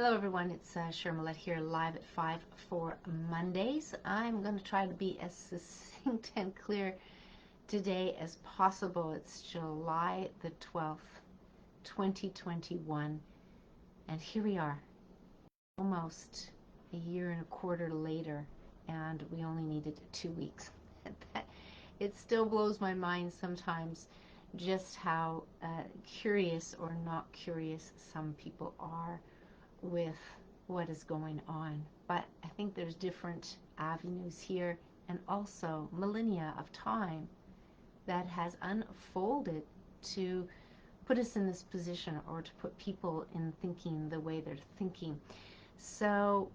Hello everyone, it's Cheryl Millett here live at 5 for Mondays. I'm going to try to be as succinct and clear today as possible. It's July the 12th, 2021, and here we are, almost a year and a quarter later, and we only needed 2 weeks. It still blows my mind sometimes just how curious or not curious some people are with what is going on. But I think there's different avenues here, and also millennia of time that has unfolded to put us in this position, or to put people in thinking the way they're thinking. So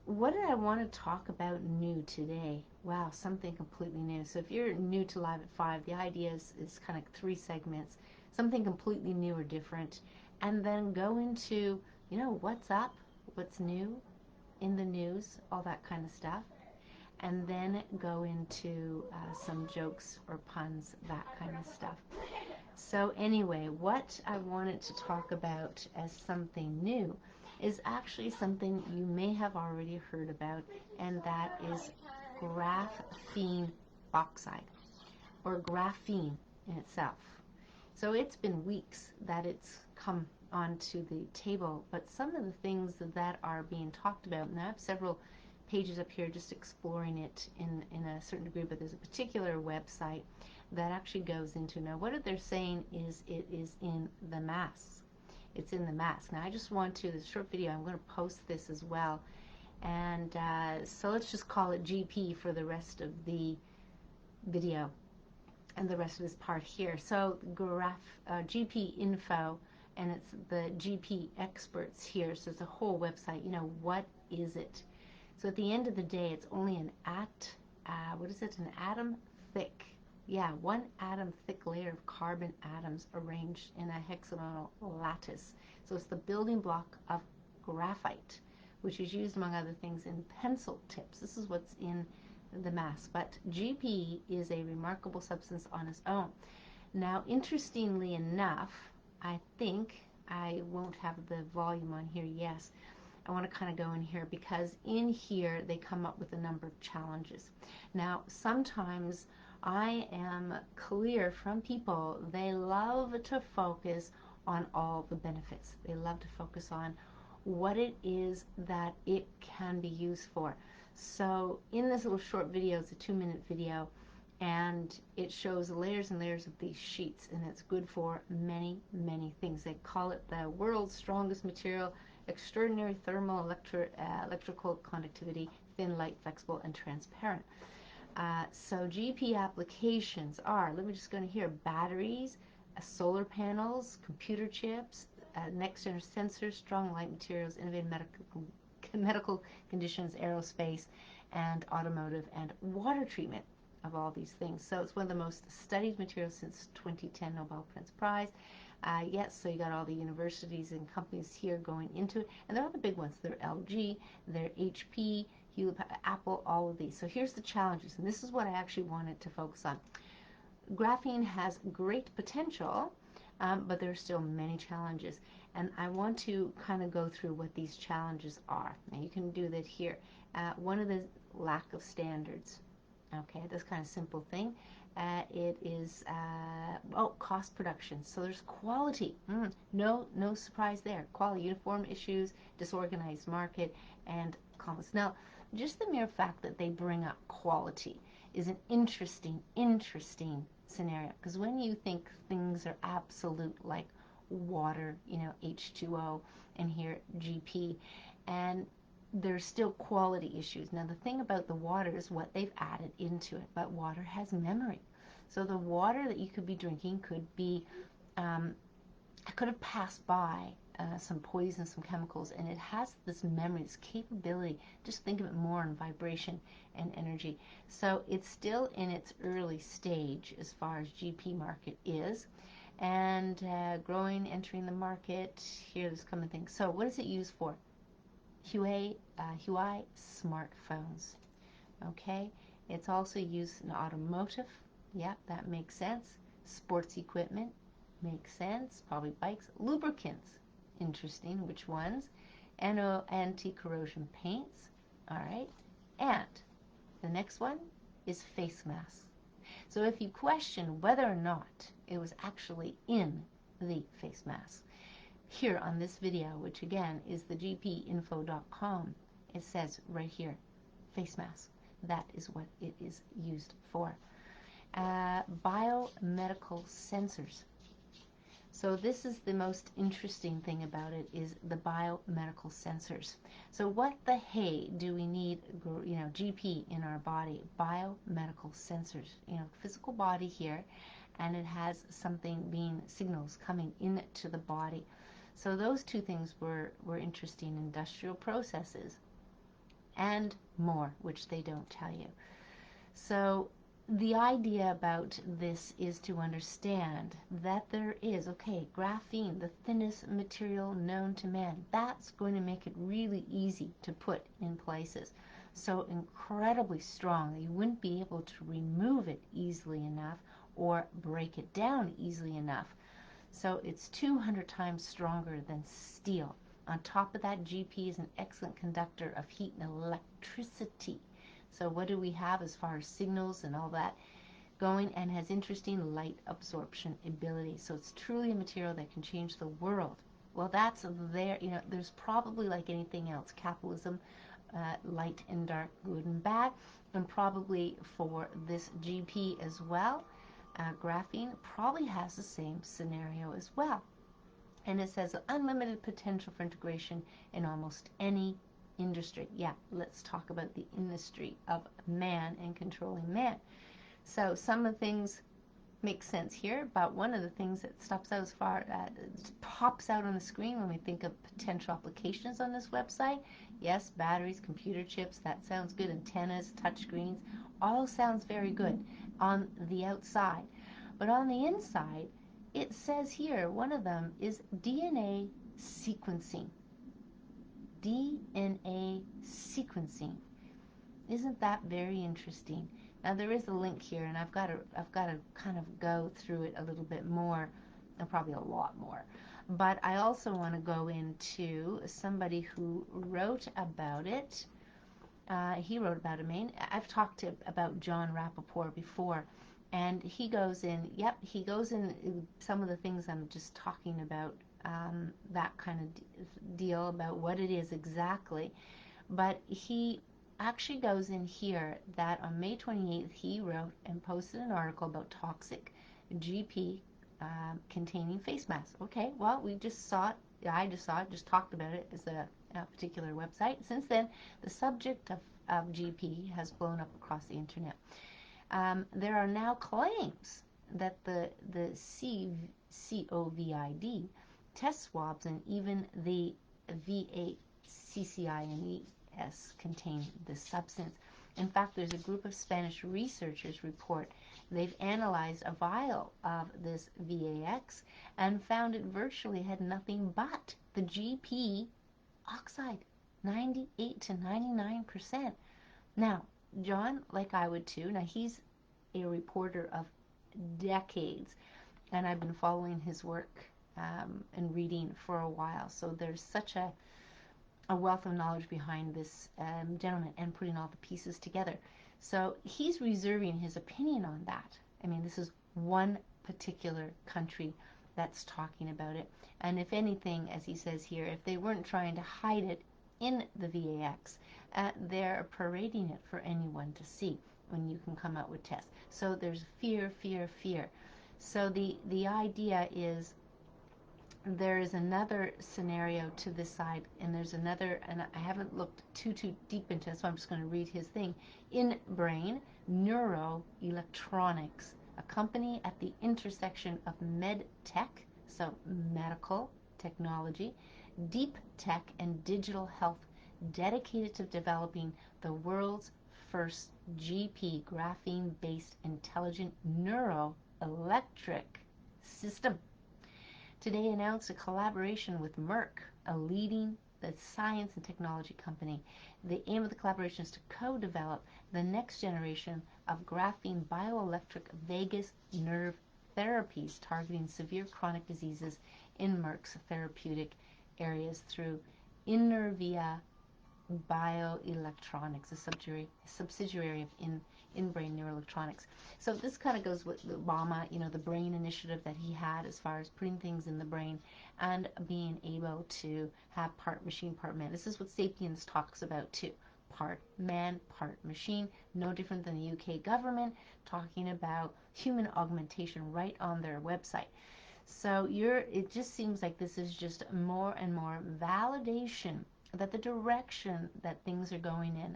what did I want to talk about new today? Wow, something completely new. So if you're new to Live at 5, the idea is kind of 3 segments, something completely new or different, and then go into, you know, what's up, what's new in the news, all that kind of stuff, and then go into some jokes or puns, that kind of stuff. So anyway, what I wanted to talk about as something new is actually something you may have already heard about, and that is graphene oxide, or graphene in itself. So it's been weeks that it's come onto the table, but some of the things that are being talked about, and I have several pages up here just exploring it in a certain degree, but there's a particular website that actually goes into, now what they're saying is it is in the masks. It's in the mask. Now I just want to, this short video, I'm going to post this as well, and so let's just call it GP for the rest of the video and the rest of this part here. So GP info, and it's the GP experts here, so it's a whole website. You know, what is it? So at the end of the day, it's only an an atom thick, 1 atom thick layer of carbon atoms arranged in a hexagonal lattice. So it's the building block of graphite, which is used among other things in pencil tips. This is what's in the mass. But GP is a remarkable substance on its own. Now, interestingly enough, I think I won't have the volume on here. Yes, I want to kind of go in here, because in here they come up with a number of challenges. Now, sometimes I am clear from people, they love to focus on all the benefits. They love to focus on what it is that it can be used for. So in this little short video, it's a 2-minute video, and it shows layers and layers of these sheets, and it's good for many, many things. They call it the world's strongest material, extraordinary thermal electrical conductivity, thin, light, flexible, and transparent. So GP applications are, let me just go in here, batteries, solar panels, computer chips, next generation sensors, strong light materials, innovative medical conditions, aerospace, and automotive, and water treatment of all these things. So it's one of the most studied materials since 2010 Nobel Prize. Yes, so you got all the universities and companies here going into it, and they're all the big ones. They're LG, they're HP, Hewlett, Apple, all of these. So here's the challenges, and this is what I actually wanted to focus on. Graphene has great potential, but there are still many challenges, and I want to kind of go through what these challenges are. Now you can do that here. One of the lack of standards. Okay, this kind of simple thing. It is cost production. So there's quality. No surprise there. Quality, uniform issues, disorganized market, and costs. Now, just the mere fact that they bring up quality is an interesting scenario, because when you think things are absolute, like water, you know, H2O, and here GP, and there's still quality issues. Now the thing about the water is what they've added into it, but water has memory. So the water that you could be drinking could be, could have passed by some poison, some chemicals, and it has this memory, this capability. Just think of it more in vibration and energy. So it's still in its early stage as far as GP market is, and growing, entering the market. Here, this common thing. So what is it used for? Huawei smartphones. Okay, it's also used in automotive. Yep, that makes sense. Sports equipment, makes sense. Probably bikes. Lubricants, interesting. Which ones? NO anti-corrosion paints. All right. And the next one is face masks. So if you question whether or not it was actually in the face mask, here on this video, which again is the gpinfo.com, it says right here, face mask. That is what it is used for. Biomedical sensors. So this is the most interesting thing about it, is the biomedical sensors. So what the hey do we need, GP in our body? Biomedical sensors, physical body here, and it has something signals coming into the body. So those two things were interesting: industrial processes and more, which they don't tell you. So the idea about this is to understand that there is, graphene, the thinnest material known to man. That's going to make it really easy to put in places. So incredibly strong. You wouldn't be able to remove it easily enough or break it down easily enough. So it's 200 times stronger than steel. On top of that, GP is an excellent conductor of heat and electricity. So what do we have as far as signals and all that going, and has interesting light absorption ability. So it's truly a material that can change the world. Well, that's there. There's probably, like anything else, capitalism, light and dark, good and bad, and probably for this GP as well, graphene probably has the same scenario as well. And it says unlimited potential for integration in almost any industry. Yeah, let's talk about the industry of man and controlling man. So some of the things make sense here, but one of the things that pops out on the screen when we think of potential applications on this website, yes, batteries, computer chips, that sounds good, antennas, touchscreens, all sounds very good on the outside. But on the inside, it says here, one of them is DNA sequencing. DNA sequencing. Isn't that very interesting? Now there is a link here, and I've got to kind of go through it a little bit more, and probably a lot more. But I also want to go into somebody who wrote about it. He wrote about it. I've talked about Jon Rappaport before, and he goes in. Yep, he goes in some of the things I'm just talking about. That kind of deal about what it is exactly. But he actually goes in here that on May 28th he wrote and posted an article about toxic GP containing face masks. Okay, well, we just saw it. I just saw it, just talked about it as a particular website. Since then, the subject of GP has blown up across the internet. There are now claims that the COVID test swabs and even the VACCINES contain this substance. In fact, there's a group of Spanish researchers report they've analyzed a vial of this VAX and found it virtually had nothing but the GP oxide, 98 to 99%. Now, Jon, like I would too, now he's a reporter of decades, and I've been following his work and reading for a while. So there's such a wealth of knowledge behind this gentleman and putting all the pieces together. So he's reserving his opinion on that. I mean, this is one particular country that's talking about it. And if anything, as he says here, if they weren't trying to hide it in the VAX, they're parading it for anyone to see when you can come out with tests. So there's fear, fear, fear. So the idea is there is another scenario to this side, and there's another, and I haven't looked too deep into it, so I'm just going to read his thing. In brain neuroelectronics, a company at the intersection of med tech, so medical technology, deep tech, and digital health, dedicated to developing the world's first GP graphene-based intelligent neuroelectric system. Today announced a collaboration with Merck, a leading science and technology company. The aim of the collaboration is to co-develop the next generation of graphene bioelectric vagus nerve therapies targeting severe chronic diseases in Merck's therapeutic areas through Innervia Bioelectronics, a subsidiary of in-brain neuroelectronics. So this kind of goes with Obama, you know, the brain initiative that he had as far as putting things in the brain and being able to have part machine, part man. This is what Sapiens talks about too. Part man, part machine, no different than the UK government talking about human augmentation right on their website. So it just seems like this is just more and more validation that the direction that things are going in,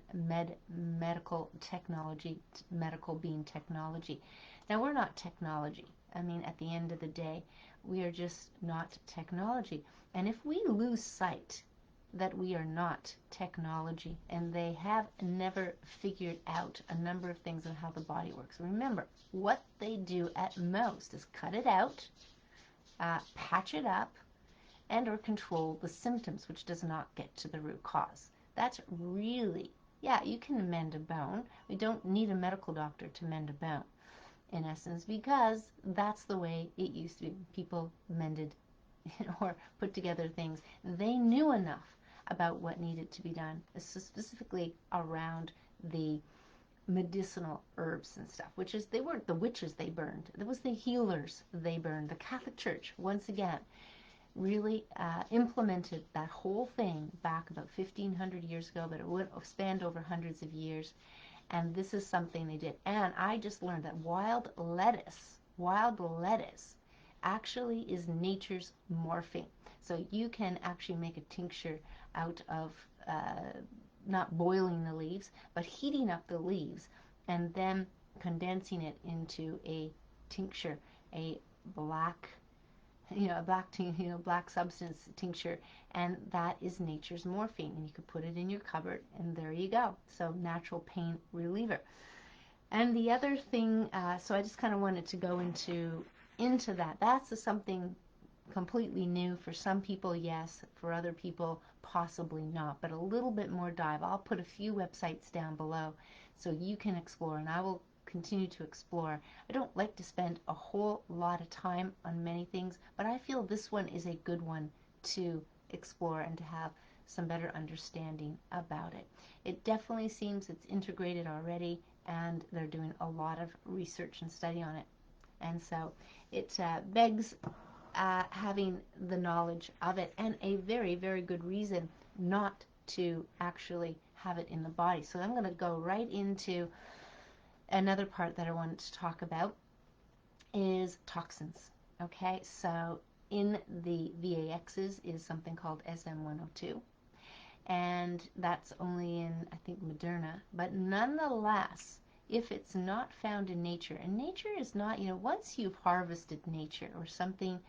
medical technology, medical being technology. Now, we're not technology. I mean, at the end of the day, we are just not technology. And if we lose sight that we are not technology, and they have never figured out a number of things on how the body works. Remember, what they do at most is cut it out, patch it up, and or control the symptoms, which does not get to the root cause. That's really, yeah, you can mend a bone. We don't need a medical doctor to mend a bone, in essence, because that's the way it used to be. People mended or put together things. They knew enough about what needed to be done, specifically around the medicinal herbs and stuff, which is, they weren't the witches they burned. It was the healers they burned. The Catholic Church, once again, really implemented that whole thing back about 1,500 years ago, but it would have spanned over hundreds of years. And this is something they did. And I just learned that wild lettuce actually is nature's morphine. So you can actually make a tincture out of not boiling the leaves, but heating up the leaves and then condensing it into a tincture, a black substance tincture, and that is nature's morphine, and you could put it in your cupboard, and there you go. So natural pain reliever. And the other thing, so I just kind of wanted to go into that. That's something completely new for some people, yes. For other people, possibly not. But a little bit more dive. I'll put a few websites down below so you can explore, and I will continue to explore. I don't like to spend a whole lot of time on many things, but I feel this one is a good one to explore and to have some better understanding about it. It definitely seems it's integrated already, and they're doing a lot of research and study on it. And so it begs having the knowledge of it, and a very, very good reason not to actually have it in the body. So I'm going to go right into another part that I wanted to talk about is toxins. Okay, so in the VAXs is something called SM102, and that's only in, I think, Moderna, but nonetheless, if it's not found in nature, and nature is not, once you've harvested nature or something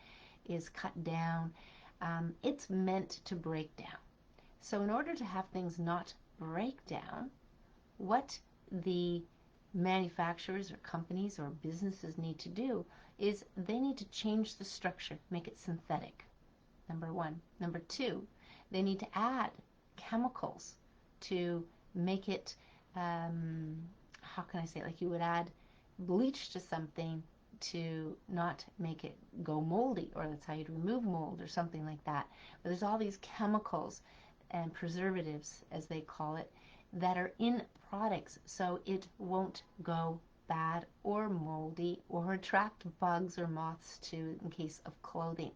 is cut down, it's meant to break down. So in order to have things not break down, what the manufacturers or companies or businesses need to do is they need to change the structure, make it synthetic, number one. Number two, they need to add chemicals to make it, how can I say it? Like you would add bleach to something to not make it go moldy, or that's how you'd remove mold or something like that. But there's all these chemicals and preservatives, as they call it, that are in products so it won't go bad or moldy or attract bugs or moths to, in case of clothing.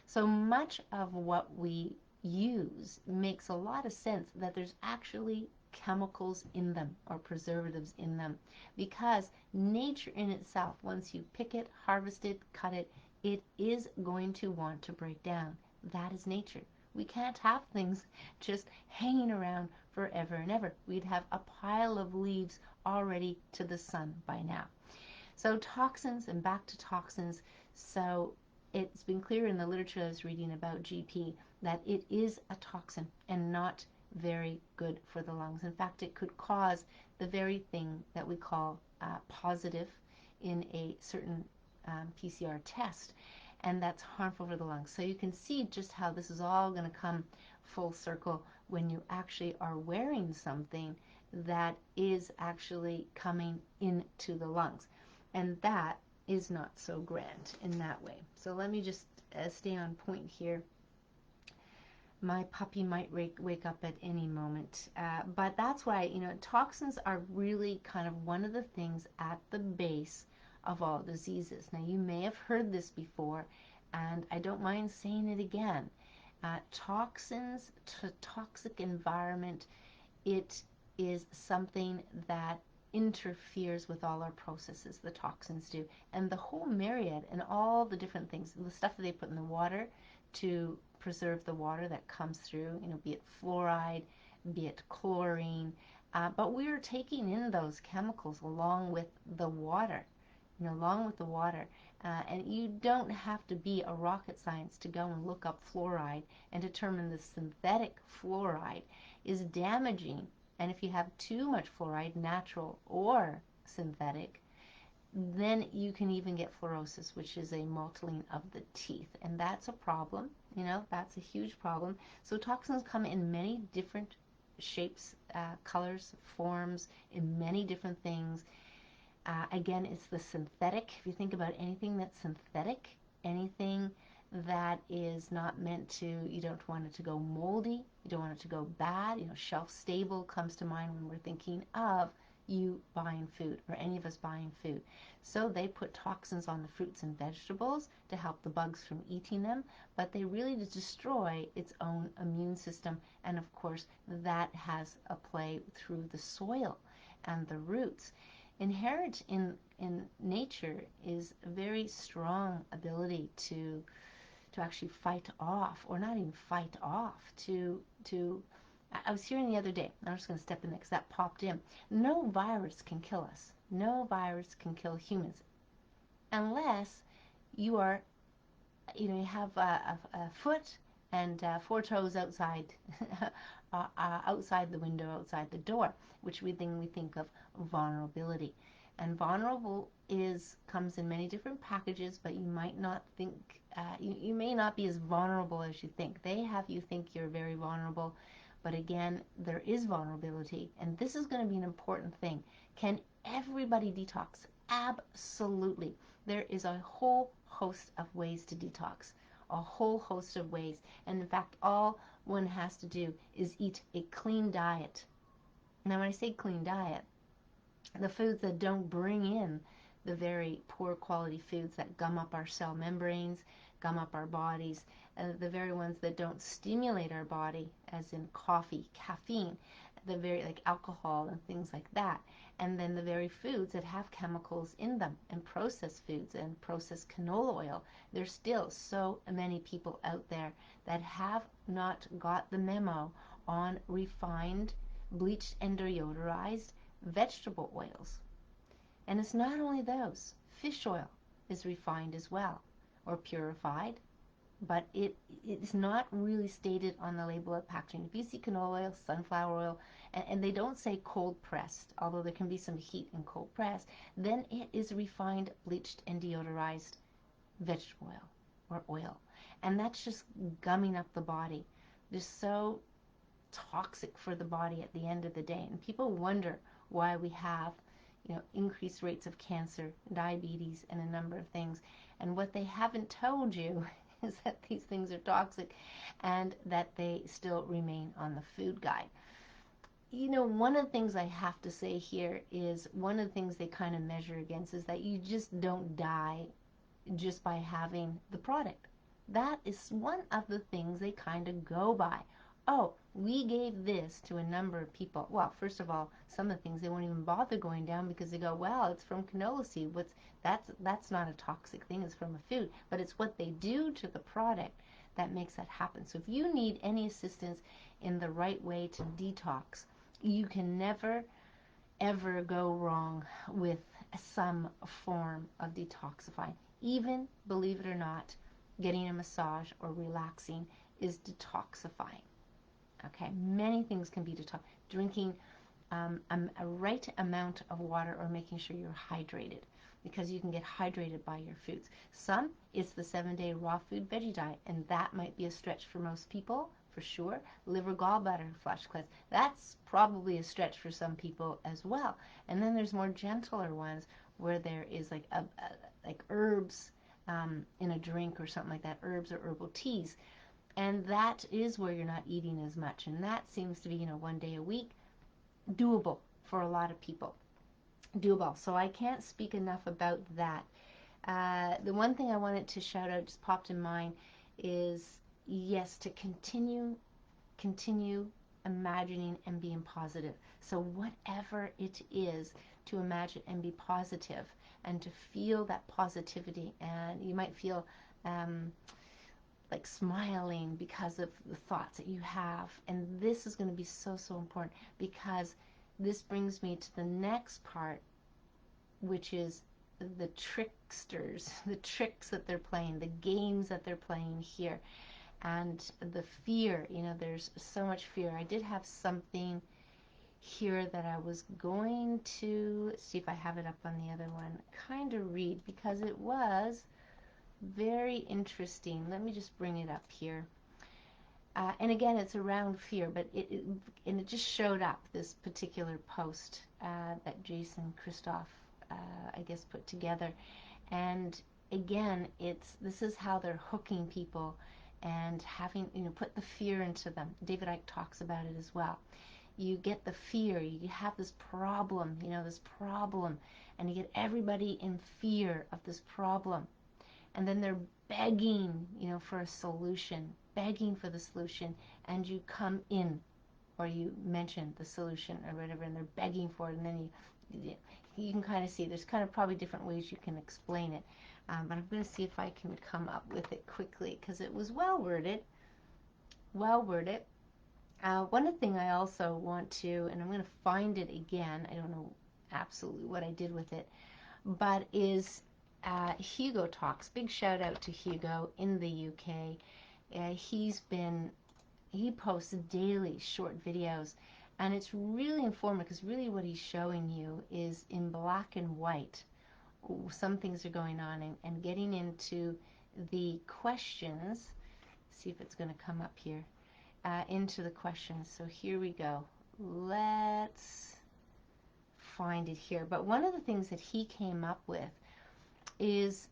So much of what we use makes a lot of sense that there's actually chemicals in them or preservatives in them, because nature in itself, once you pick it, harvest it, cut it, it is going to want to break down. That is nature. We can't have things just hanging around forever and ever. We'd have a pile of leaves already to the sun by now. So toxins, and back to toxins. So it's been clear in the literature I was reading about GP that it is a toxin and not very good for the lungs. In fact, it could cause the very thing that we call positive in a certain PCR test, and that's harmful for the lungs. So you can see just how this is all going to come full circle when you actually are wearing something that is actually coming into the lungs, and that is not so grand in that way. So let me just stay on point here. My puppy might wake up at any moment. But that's why, you know, toxins are really kind of one of the things at the base of all diseases. Now, you may have heard this before, and I don't mind saying it again. Toxins, toxic environment, it is something that interferes with all our processes, the toxins do. And the whole myriad and all the different things, the stuff that they put in the water to preserve the water that comes through, you know, be it fluoride, be it chlorine, but we're taking in those chemicals along with the water, you know, along with the water. And you don't have to be a rocket science to go and look up fluoride and determine the synthetic fluoride is damaging. And if you have too much fluoride, natural or synthetic, then you can even get fluorosis, which is a mottling of the teeth. And that's a problem, you know, that's a huge problem. So toxins come in many different shapes, colors, forms, in many different things. Again, it's the synthetic. If you think about anything that's synthetic, anything that is not meant to, you don't want it to go moldy, you don't want it to go bad, you know, shelf stable comes to mind when we're thinking of you buying food, or any of us buying food. So they put toxins on the fruits and vegetables to help the bugs from eating them, but they really destroy its own immune system. And of course, that has a play through the soil and the roots. Inherent in nature is a very strong ability to actually fight off, or not even fight off, I was hearing the other day, I'm just going to step in there because that popped in. No virus can kill us. No virus can kill humans unless you are, you know, you have a foot and 4 toes outside, outside the window, outside the door, which we think of vulnerability. And vulnerable comes in many different packages, but you might not think, you may not be as vulnerable as you think. They have you think you're very vulnerable, but again, there is vulnerability, and this is going to be an important thing. Can everybody detox? Absolutely. There is a whole host of ways to detox, a whole host of ways. And in fact, all one has to do is eat a clean diet. Now, when I say clean diet, the foods that don't bring in the very poor quality foods that gum up our cell membranes, gum up our bodies, the very ones that don't stimulate our body, as in coffee, caffeine, the very, like alcohol and things like that. And then the very foods that have chemicals in them, and processed foods and processed canola oil. There's still so many people out there that have not got the memo on refined, bleached and deodorized vegetable oils. And it's not only those. Fish oil is refined as well, or purified, but it is not really stated on the label of packaging. If you see canola oil, sunflower oil, and they don't say cold pressed, although there can be some heat in cold press, then it is refined, bleached, and deodorized vegetable oil or oil. And that's just gumming up the body. Just so toxic for the body at the end of the day. And people wonder why we have, you know, increased rates of cancer, diabetes, and a number of things. And what they haven't told you is that these things are toxic and that they still remain on the food guide. You know, one of the things I have to say here is one of the things they kind of measure against is that you just don't die just by having the product. That is one of the things they kind of go by. Oh, we gave this to a number of people. Well, first of all, some of the things they won't even bother going down because they go, well, it's from canola seed. That's not a toxic thing, it's from a food. But it's what they do to the product that makes that happen. So if you need any assistance in the right way to detox, you can never, ever go wrong with some form of detoxifying. Even, believe it or not, getting a massage or relaxing is detoxifying. Okay, many things can be detox. Drinking a right amount of water, or making sure you're hydrated, because you can get hydrated by your foods. Some, it's the 7-day raw food veggie diet, and that might be a stretch for most people, for sure. Liver gallbladder flush cleanse, that's probably a stretch for some people as well. And then there's more gentler ones where there is like like herbs in a drink or something like that, herbs or herbal teas. And that is where you're not eating as much. And that seems to be, 1 day a week, doable for a lot of people. Doable. So I can't speak enough about that. The one thing I wanted to shout out, just popped in mind, is yes, to continue imagining and being positive. So whatever it is, to imagine and be positive and to feel that positivity. And you might feel like smiling because of the thoughts that you have. And this is going to be so, so important, because this brings me to the next part, which is the tricksters, the tricks that they're playing, the games that they're playing here, and the fear. There's so much fear. I did have something here that I was going to see if I have it up on the other one, kind of read, because it was very interesting. Let me just bring it up here. And again, it's around fear, but it just showed up, this particular post that Jason Christoph, I guess, put together. And again, this is how they're hooking people and having, put the fear into them. David Icke talks about it as well. You get the fear, you have this problem, and you get everybody in fear of this problem. And then they're begging, for a solution, begging for the solution, and you come in, or you mention the solution or whatever, and they're begging for it, and then you can kind of see, there's kind of probably different ways you can explain it, but I'm going to see if I can come up with it quickly, because it was well worded. One thing I also want to, and I'm going to find it again, I don't know absolutely what I did with it, but is Hugo Talks. Big shout out to Hugo in the UK. He posts daily short videos, and it's really informative, because really what he's showing you is in black and white. Some things are going on, and getting into the questions. See if it's going to come up here. Into the questions. So here we go. Let's find it here. But one of the things that he came up with is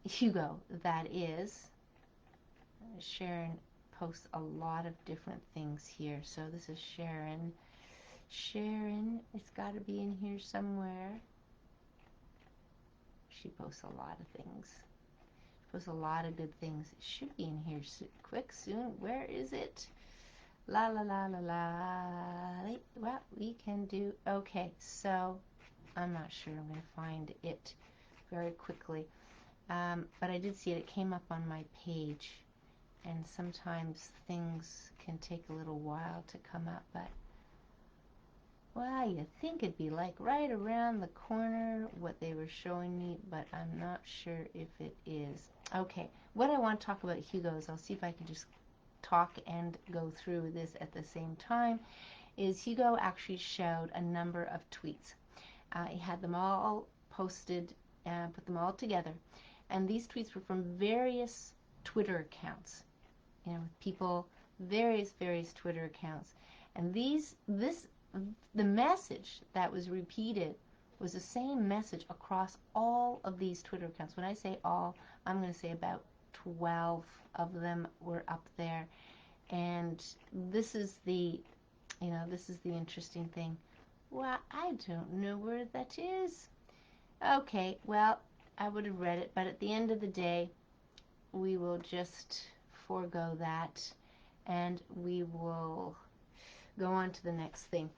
Hugo, that is. Sharon posts a lot of different things here. So this is Sharon. Sharon, it's got to be in here somewhere. She posts a lot of things. She posts a lot of good things. It should be in here quick, soon. Where is it? La la la la la. Well, we can do. Okay, so I'm not sure. I'm going to find it very quickly. But I did see it. It came up on my page. And sometimes things can take a little while to come up. But, well, you'd think it'd be like right around the corner what they were showing me. But I'm not sure if it is. Okay, what I want to talk about Hugo is, I'll see if I can just talk and go through this at the same time, is Hugo actually showed a number of tweets. He had them all posted and put them all together, and these tweets were from various Twitter accounts, people, various Twitter accounts, and the message that was repeated was the same message across all of these Twitter accounts. When I say all, I'm going to say about 12 of them were up there. And this is the interesting thing. Well, I don't know where that is. Okay, well, I would have read it, but at the end of the day, we will just forego that, and we will go on to the next thing.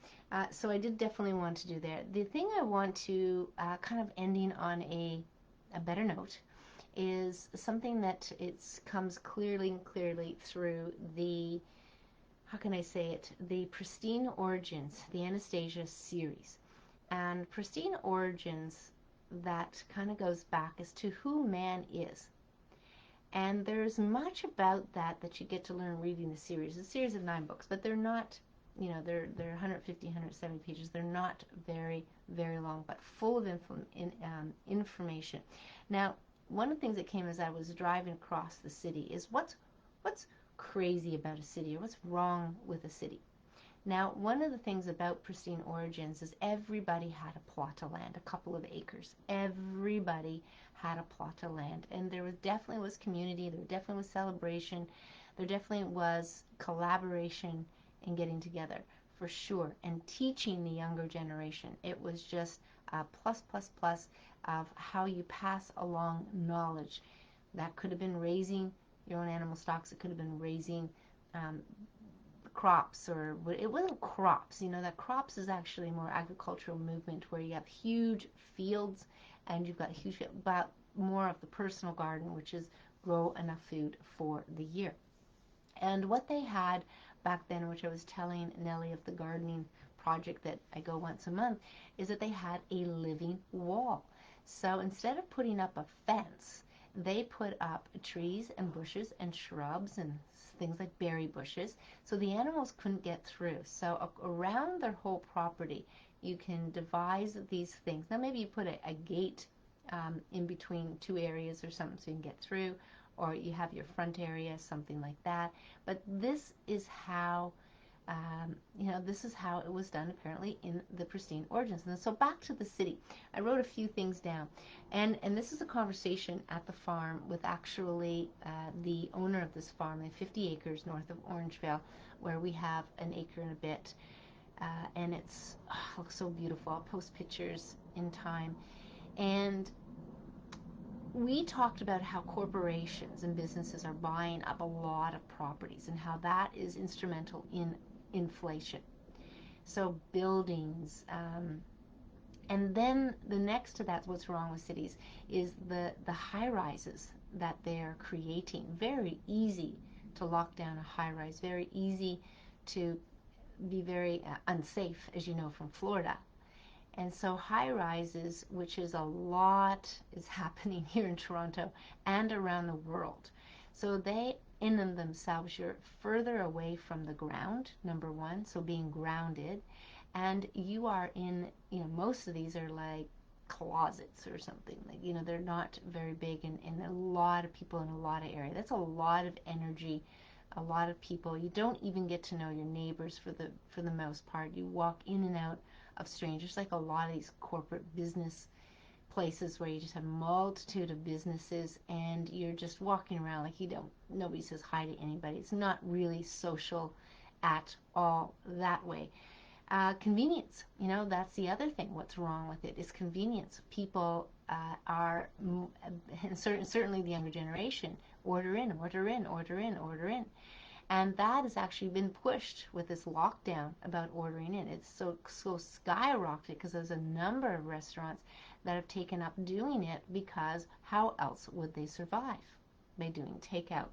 So I did definitely want to do that. The thing I want to, kind of ending on a better note, is something that comes clearly through the, how can I say it, the Pristine Origins, the Anastasia series. And Pristine Origins, that kind of goes back as to who man is. And there's much about that you get to learn reading the series. It's a series of 9 books, but they're not, they're 150, 170 pages. They're not very, very long, but full of information. Now, one of the things that came as I was driving across the city is what's crazy about a city, or what's wrong with a city. Now, one of the things about Pristine Origins is everybody had a plot of land, a couple of acres. Everybody had a plot of land, and there definitely was community, there definitely was celebration, there definitely was collaboration and getting together, for sure, and teaching the younger generation. It was just a plus, plus, plus of how you pass along knowledge. That could have been raising your own animal stocks, it could have been raising crops, or it wasn't crops, you know, that crops is actually more agricultural movement where you have huge fields and you've got huge, but more of the personal garden, which is grow enough food for the year. And what they had back then, which I was telling Nellie of the gardening project that I go once a month, is that they had a living wall. So instead of putting up a fence, they put up trees and bushes and shrubs and things like berry bushes, so the animals couldn't get through. So around their whole property, you can devise these things. Now maybe you put a gate in between two areas or something so you can get through, or you have your front area, something like that. But this is how this is how it was done apparently in the Pristine Origins. And so back to the city, I wrote a few things down, and this is a conversation at the farm with actually the owner of this farm. They have 50 acres north of Orangevale, where we have an acre and a bit, and it looks so beautiful. I'll post pictures in time. And we talked about how corporations and businesses are buying up a lot of properties and how that is instrumental in inflation. So buildings, and then the next to that, what's wrong with cities, is the high rises that they're creating. Very easy to lock down a high rise, very easy to be very unsafe, as you know, from Florida. And so high rises, which is a lot, is happening here in Toronto and around the world. So they, in and themselves, you're further away from the ground, number one, so being grounded. And you are in, most of these are like closets or something. Like, they're not very big, and a lot of people in a lot of area. That's a lot of energy, a lot of people. You don't even get to know your neighbors for the most part. You walk in and out of strangers, like a lot of these corporate business places where you just have a multitude of businesses and you're just walking around like nobody says hi to anybody. It's not really social at all that way. Convenience, that's the other thing. What's wrong with it is convenience. People are, and certainly the younger generation, order in, order in, order in, order in. And that has actually been pushed with this lockdown about ordering in. It's so skyrocketed because there's a number of restaurants that have taken up doing it, because how else would they survive? By doing takeout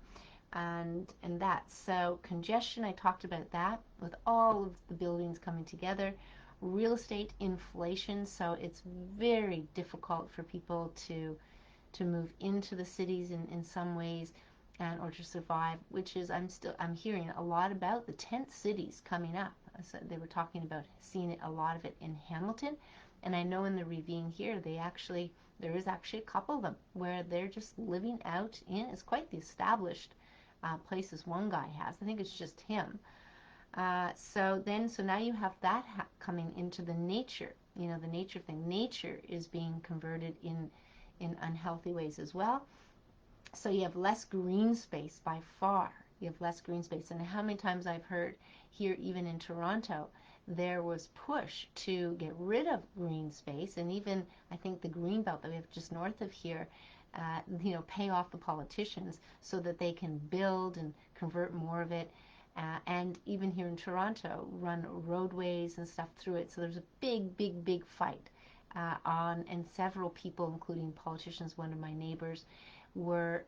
and that. So congestion, I talked about that with all of the buildings coming together. Real estate inflation, so it's very difficult for people to move into the cities in some ways, or to survive, which is, I'm hearing a lot about the tent cities coming up. So they were talking about seeing a lot of it in Hamilton, and I know in the ravine here, there is actually a couple of them where they're just living out in, it's quite the established places one guy has. I think it's just him. So now you have that coming into the nature, the nature thing. Nature is being converted in unhealthy ways as well. So you have less green space by far. You have less green space. And how many times I've heard here, even in Toronto, there was push to get rid of green space, and even I think the green belt that we have just north of here, pay off the politicians so that they can build and convert more of it. And even here in Toronto, run roadways and stuff through it. So there's a big, big, big fight and several people, including politicians, one of my neighbors, were,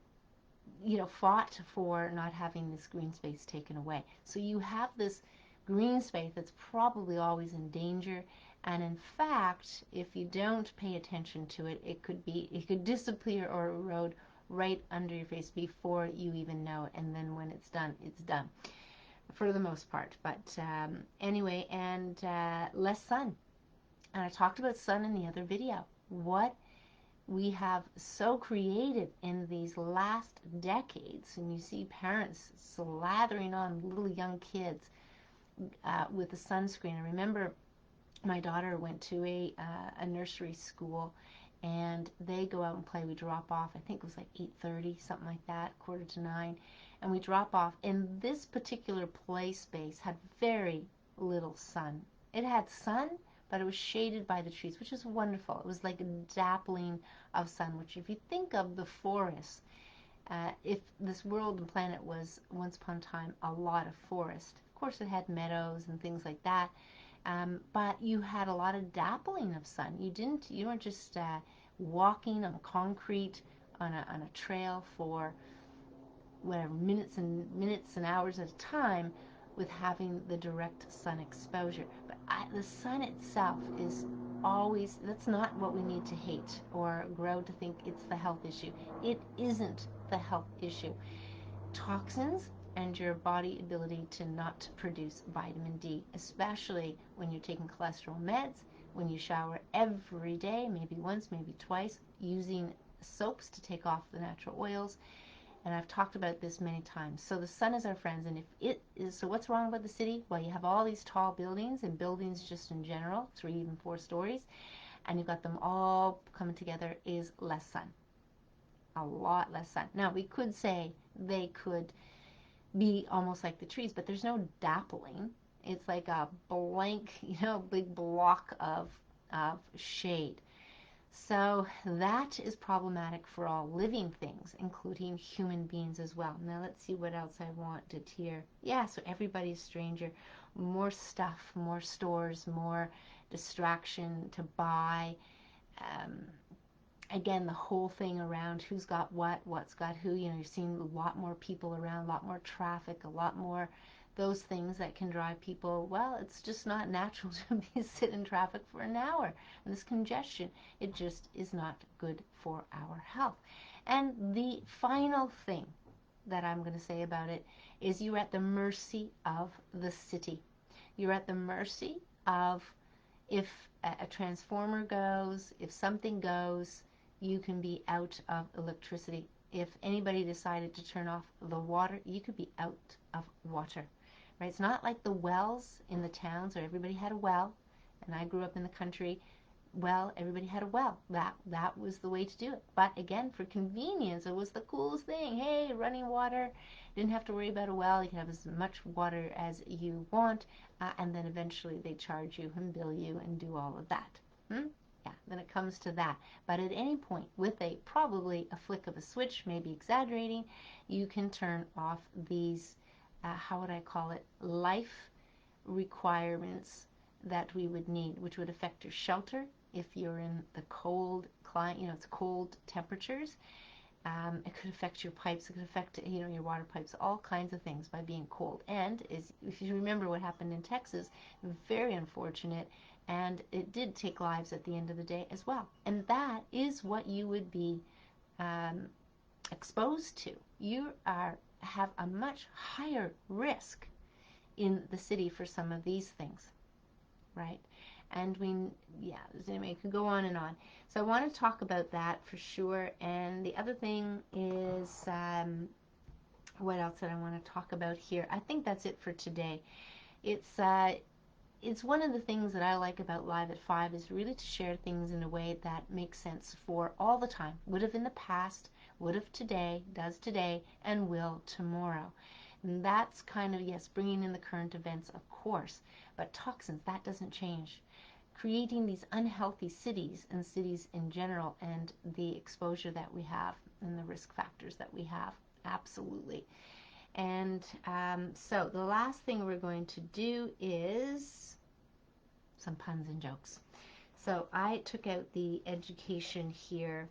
fought for not having this green space taken away. So you have this green space that's probably always in danger, and in fact, if you don't pay attention to it, it could disappear or erode right under your face before you even know it, and then when it's done for the most part. But anyway, and less sun. And I talked about sun in the other video. What we have so created in these last decades, and you see parents slathering on little young kids with the sunscreen. I remember my daughter went to a nursery school, and they go out and play. We drop off, I think it was like 8:30, something like that, 8:45, and we drop off. And this particular play space had very little sun. It had sun, but it was shaded by the trees, which is wonderful. It was like a dappling of sun, which if you think of the forest, if this world and planet was once upon a time a lot of forest, of course it had meadows and things like that, but you had a lot of dappling of sun. You weren't just walking on concrete on a trail for whatever minutes and hours at a time with having the direct sun exposure. But the sun itself is always, that's not what we need to hate or grow to think it's the health issue. It isn't the health issue. Toxins and your body ability to not produce vitamin D, especially when you're taking cholesterol meds, when you shower every day, maybe once, maybe twice, using soaps to take off the natural oils. And I've talked about this many times. So the sun is our friends, and if it is, so what's wrong about the city? Well, you have all these tall buildings, and buildings just in general, 3, even 4 stories, and you've got them all coming together, is less sun. A lot less sun. Now, we could say they could be almost like the trees, but there's no dappling. It's like a blank, big block of shade. So that is problematic for all living things, including human beings as well. Now let's see what else I wanted here. Yeah, so everybody's stranger. More stuff, more stores, more distraction to buy. Again, the whole thing around who's got what, what's got who. You're seeing a lot more people around, a lot more traffic, a lot more those things that can drive people, well, it's just not natural to be sit in traffic for an hour. And this congestion, it just is not good for our health. And the final thing that I'm going to say about it is you're at the mercy of the city. You're at the mercy of if a transformer goes, if something goes, you can be out of electricity. If anybody decided to turn off the water, you could be out of water. Right? It's not like the wells in the towns where everybody had a well, and I grew up in the country. Well, everybody had a well. That was the way to do it. But again, for convenience, it was the coolest thing. Hey, running water. Didn't have to worry about a well. You can have as much water as you want, and then eventually they charge you and bill you and do all of that. Yeah, then it comes to that. But at any point, with probably a flick of a switch, maybe exaggerating, you can turn off these how would I call it, life requirements that we would need, which would affect your shelter if you're in the cold climate, it's cold temperatures. It could affect your pipes, it could affect, your water pipes, all kinds of things by being cold. And if you remember what happened in Texas, very unfortunate, and it did take lives at the end of the day as well. And that is what you would be exposed to. You have a much higher risk in the city for some of these things, right? And anyway, it could go on and on. So I want to talk about that for sure. And the other thing is, what else did I want to talk about here? I think that's it for today. It's one of the things that I like about Live at 5 is really to share things in a way that makes sense for all the time. Would have in the past, would have today, does today, and will tomorrow. And that's kind of, yes, bringing in the current events, of course, but toxins, that doesn't change. Creating these unhealthy cities and cities in general, and the exposure that we have and the risk factors that we have, absolutely. And so the last thing we're going to do is some puns and jokes. So I took out the education here.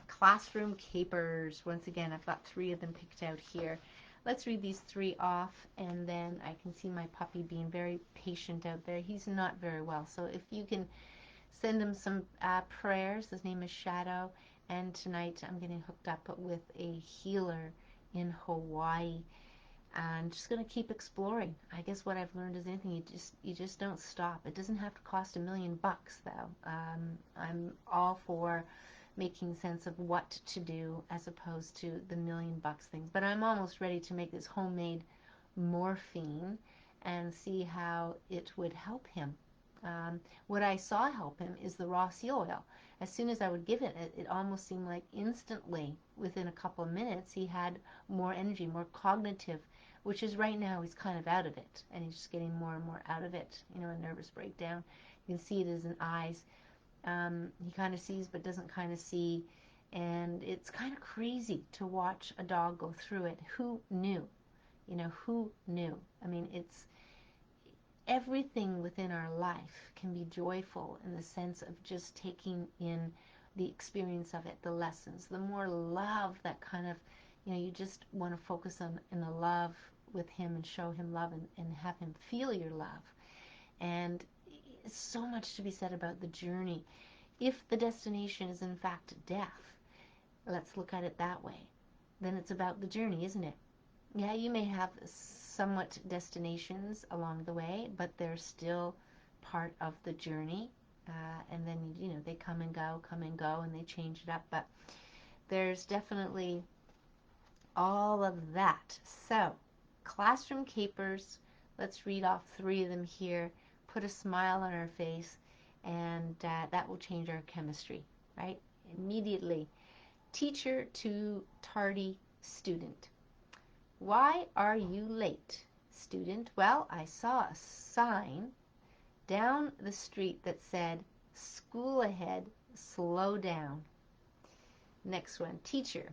Classroom capers. Once again, I've got 3 of them picked out here. Let's read these 3 off, and then I can see my puppy being very patient out there. He's not very well, so if you can send him some prayers. His name is Shadow, and tonight I'm getting hooked up with a healer in Hawaii. And just going to keep exploring. I guess what I've learned is anything, you just don't stop. It doesn't have to cost $1 million though. I'm all for making sense of what to do as opposed to the $1 million things. But I'm almost ready to make this homemade morphine and see how it would help him. What I saw help him is the raw seal oil. As soon as I would give it, it almost seemed like instantly, within a couple of minutes, he had more energy, more cognitive, which is right now he's kind of out of it, and he's just getting more and more out of it, a nervous breakdown. You can see it in his eyes. He kind of sees but doesn't kind of see, and it's kind of crazy to watch a dog go through it. Who knew? Who knew? I mean, it's everything within our life can be joyful in the sense of just taking in the experience of it, the lessons, the more love that kind of, you just want to focus on in the love with him and show him love and have him feel your love. And so much to be said about the journey. If the destination is in fact death, let's look at it that way, then it's about the journey, isn't it? Yeah, you may have somewhat destinations along the way, but they're still part of the journey. And then, they come and go, and they change it up. But there's definitely all of that. So, classroom capers, let's read off 3 of them here. Put a smile on our face, and that will change our chemistry, right? Immediately. Teacher to tardy student. Why are you late, student? Well, I saw a sign down the street that said, school ahead, slow down. Next one, teacher.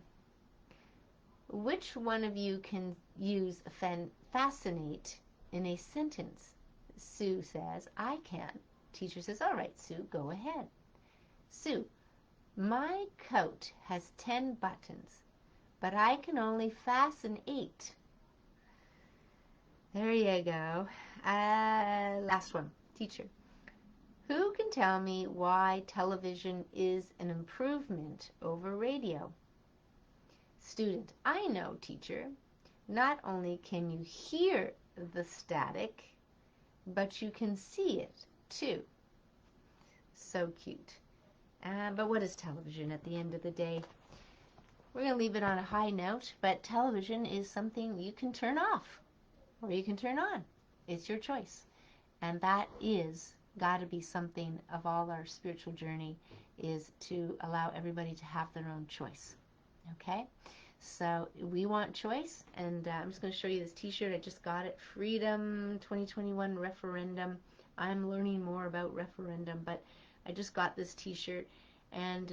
Which one of you can use fascinate in a sentence? Sue says, I can. Teacher says, all right, Sue, go ahead. Sue, my coat has 10 buttons, but I can only fasten 8. There you go. Last one, teacher. Who can tell me why television is an improvement over radio? Student, I know, teacher. Not only can you hear the static, but you can see it too. So cute. But what is television at the end of the day? We're going to leave it on a high note, but television is something you can turn off or you can turn on. It's your choice. And that is got to be something of all our spiritual journey, is to allow everybody to have their own choice. Okay? So we want choice, and I'm just going to show you this t-shirt. I just got it. Freedom 2021 Referendum. I'm learning more about Referendum, but I just got this t-shirt, and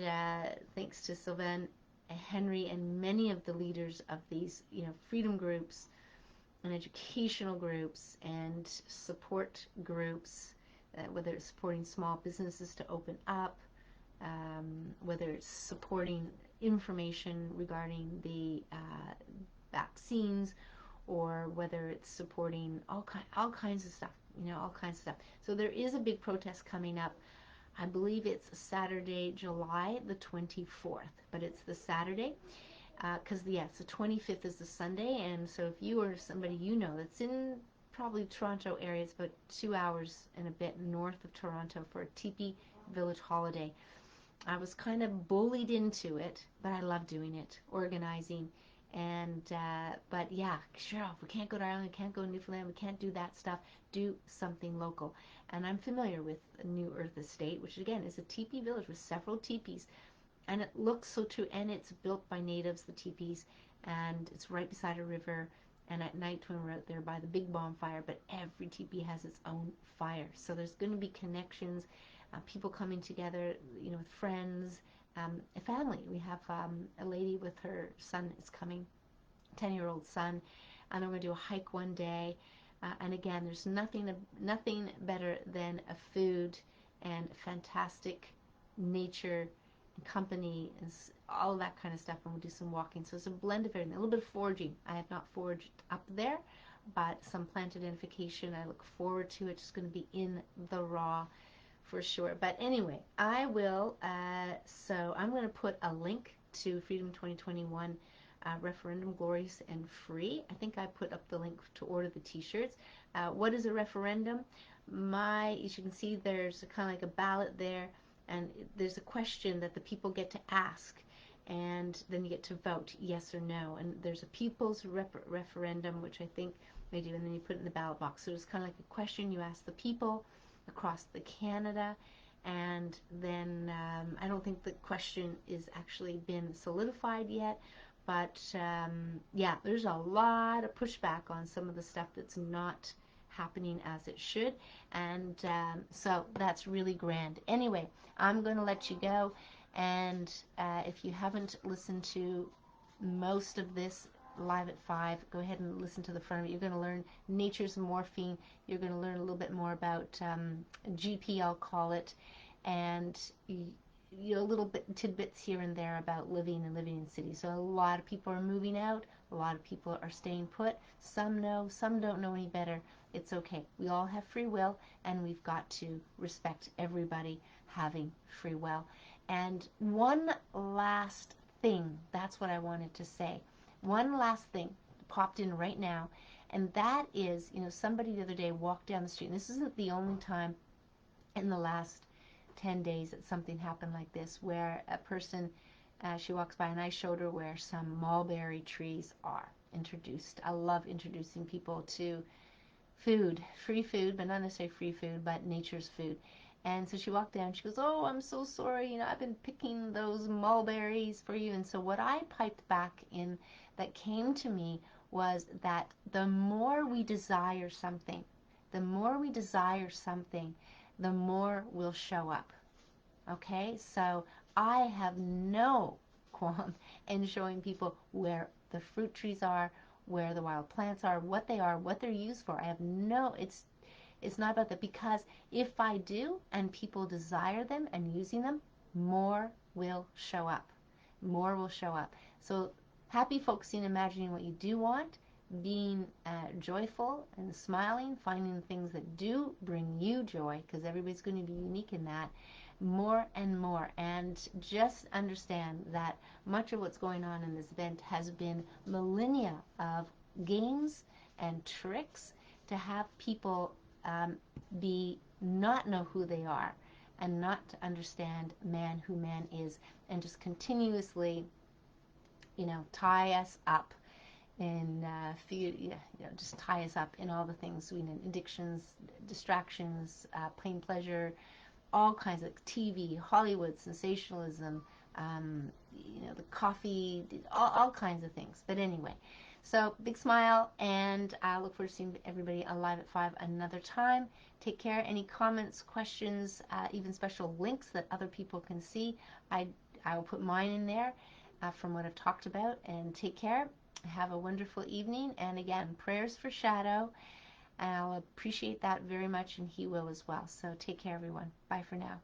thanks to Sylvain, Henry, and many of the leaders of these, freedom groups and educational groups and support groups, whether it's supporting small businesses to open up, whether it's supporting information regarding the vaccines, or whether it's supporting all kinds of stuff, all kinds of stuff. So there is a big protest coming up. I believe it's Saturday, July the 24th, but it's the Saturday, because the 25th is the Sunday, and so if you or somebody that's in probably Toronto area, it's about 2 hours and a bit north of Toronto for a teepee village holiday. I was kind of bullied into it, but I love doing it, organizing, and but yeah, Cheryl, if we can't go to Ireland, we can't go to Newfoundland, we can't do that stuff, do something local. And I'm familiar with New Earth Estate, which again is a teepee village with several teepees, and it looks so true, and it's built by natives, the teepees, and it's right beside a river, and at night when we're out there by the big bonfire, but every teepee has its own fire, so there's going to be connections, people coming together, with friends, a family. We have a lady with her son is coming, 10-year-old son, and we're going to do a hike one day. And again, there's nothing better than a food and fantastic nature and company and all of that kind of stuff. And we'll do some walking. So it's a blend of everything. A little bit of foraging. I have not foraged up there, but some plant identification. I look forward to it. It's going to be in the raw for sure. But anyway, I will. So I'm going to put a link to Freedom 2021. Referendum, glorious and free. I think I put up the link to order the t-shirts. What is a referendum? As you can see, there's kind of like a ballot there, and there's a question that the people get to ask, and then you get to vote yes or no. And there's a people's referendum, which I think they do, and then you put it in the ballot box. So it's kind of like a question you ask the people across the Canada, and then I don't think the question is actually been solidified yet, but yeah, there's a lot of pushback on some of the stuff that's not happening as it should, and so that's really grand. Anyway, I'm going to let you go, and if you haven't listened to most of this live at 5, go ahead and listen to the front of it. You're going to learn nature's morphine. You're going to learn a little bit more about GP, I'll call it, and little tidbits here and there about living in cities. So a lot of people are moving out. A lot of people are staying put. Some know, some don't know any better. It's okay. We all have free will, and we've got to respect everybody having free will. And one last thing, that's what I wanted to say. One last thing popped in right now, and that is, somebody the other day walked down the street, and this isn't the only time in the last 10 days that something happened like this, where a person, she walks by, and I showed her where some mulberry trees are introduced. I love introducing people to food, free food, but not necessarily free food, but nature's food. And so she walked down, she goes, "Oh, I'm so sorry, I've been picking those mulberries for you." And so what I piped back in that came to me was that the more we desire something, the more will show up. Okay, so I have no qualm in showing people where the fruit trees are, where the wild plants are, what they're used for. I have no, it's not about that, because if I do and people desire them and using them, more will show up. More will show up. So happy focusing, imagining what you do want, being joyful and smiling, finding things that do bring you joy, because everybody's going to be unique in that, more and more. And just understand that much of what's going on in this event has been millennia of games and tricks to have people not know who they are, and not to understand who man is, and just continuously tie us up in just tie us up in all the things, addictions, distractions, plain pleasure, all kinds of TV, Hollywood, sensationalism, the coffee, all kinds of things. But anyway, so big smile, and I look forward to seeing everybody alive at 5 another time. Take care. Any comments, questions, even special links that other people can see, I will put mine in there from what I've talked about. And take care. Have a wonderful evening. And again, prayers for Shadow. I'll appreciate that very much, and he will as well. So take care, everyone. Bye for now.